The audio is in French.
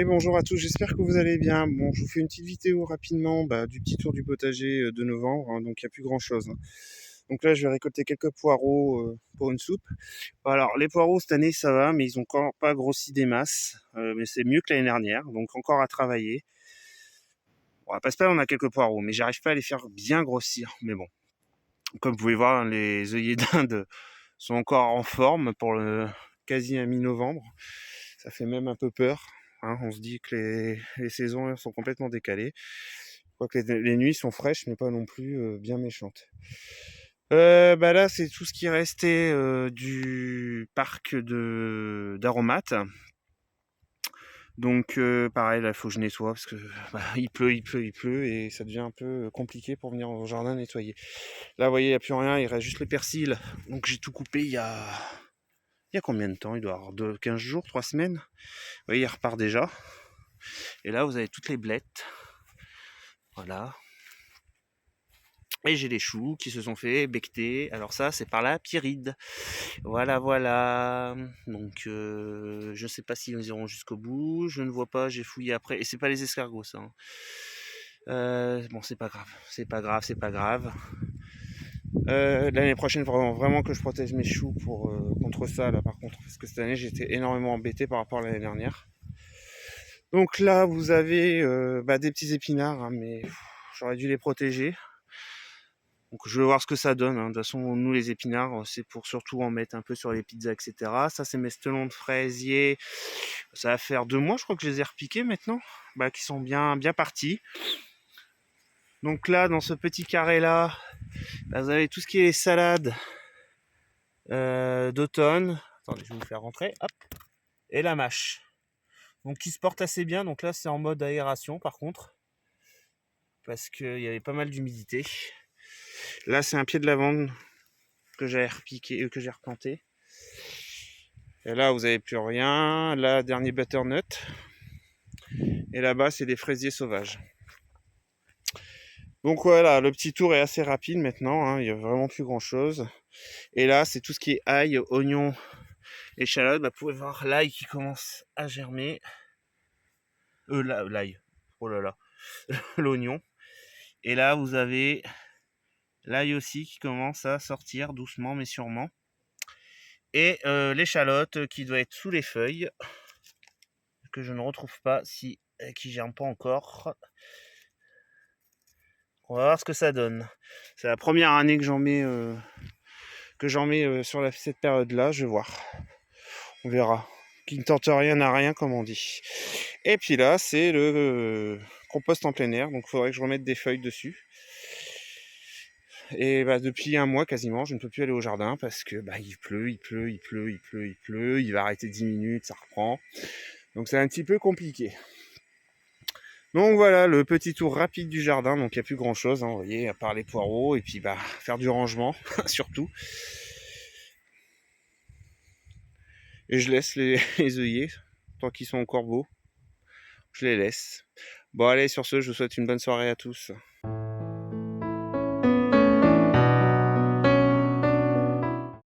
bonjour à tous, j'espère que vous allez bien. Bon, je vous fais une petite vidéo rapidement du petit tour du potager de novembre, hein, donc il n'y a plus grand-chose, hein. Donc là, je vais récolter quelques poireaux pour une soupe. Alors, les poireaux, cette année, ça va, mais ils ont encore pas grossi des masses, mais c'est mieux que l'année dernière, donc encore à travailler. Bon, à Pascal, on a quelques poireaux, mais j'arrive pas à les faire bien grossir, mais bon. Comme vous pouvez voir, les œillets d'Inde sont encore en forme pour le quasi à mi-novembre. Ça fait même un peu peur, hein. On se dit que les saisons sont complètement décalées. Quoique les nuits sont fraîches, mais pas non plus bien méchantes. Là, c'est tout ce qui restait du parc d'aromates. Donc pareil, là, il faut que je nettoie parce que il pleut et ça devient un peu compliqué pour venir au jardin nettoyer. Là, vous voyez, il n'y a plus rien, il reste juste le persil. Donc j'ai tout coupé il y a combien de temps? Il doit y avoir 15 jours, 3 semaines. Vous voyez, il repart déjà. Et là, vous avez toutes les blettes. Voilà. Et j'ai les choux qui se sont fait becqueter. Alors ça, c'est par la pyride. Voilà, voilà. Donc, je sais pas s'ils iront jusqu'au bout. Je ne vois pas, j'ai fouillé après. Et c'est pas les escargots, ça, hein. Bon, c'est pas grave. C'est pas grave, c'est pas grave. L'année prochaine, il faudra vraiment que je protège mes choux contre ça, là, par contre. Parce que cette année, j'étais énormément embêté par rapport à l'année dernière. Donc là, vous avez des petits épinards, hein, mais j'aurais dû les protéger. Donc je vais voir ce que ça donne, hein. De toute façon, nous, les épinards, c'est pour surtout en mettre un peu sur les pizzas, etc. Ça, c'est mes stelons de fraisier. Ça va faire 2 mois, je crois que je les ai repiqués maintenant, qui sont bien, bien partis. Donc là, dans ce petit carré-là, vous avez tout ce qui est salade d'automne. Attendez, je vais vous faire rentrer. Hop. Et la mâche. Donc qui se porte assez bien. Donc là, c'est en mode aération, par contre. Parce qu'il y avait pas mal d'humidité. Là, c'est un pied de lavande que j'ai repiqué, que j'ai replanté. Et là, vous n'avez plus rien. Là, dernier butternut. Et là-bas, c'est des fraisiers sauvages. Donc voilà, le petit tour est assez rapide maintenant, hein. Il n'y a vraiment plus grand-chose. Et là, c'est tout ce qui est ail, oignon, échalote. Vous pouvez voir l'ail qui commence à germer. L'ail. Oh là là. L'oignon. Et là, vous avez l'ail aussi qui commence à sortir doucement mais sûrement. Et l'échalote qui doit être sous les feuilles, que je ne retrouve pas, qui germe pas encore. On va voir ce que ça donne. C'est la première année que j'en mets sur cette période-là. Je vais voir. On verra. Qui ne tente rien n'a rien, comme on dit. Et puis là, c'est le compost en plein air. Donc il faudrait que je remette des feuilles dessus. Et depuis un mois quasiment, je ne peux plus aller au jardin parce que il pleut. Il va arrêter 10 minutes, ça reprend. Donc c'est un petit peu compliqué. Donc voilà, le petit tour rapide du jardin. Donc il n'y a plus grand chose, hein, vous voyez, à part les poireaux et puis faire du rangement surtout. Et je laisse les œillets tant qu'ils sont encore beaux. Je les laisse. Bon allez, sur ce, je vous souhaite une bonne soirée à tous.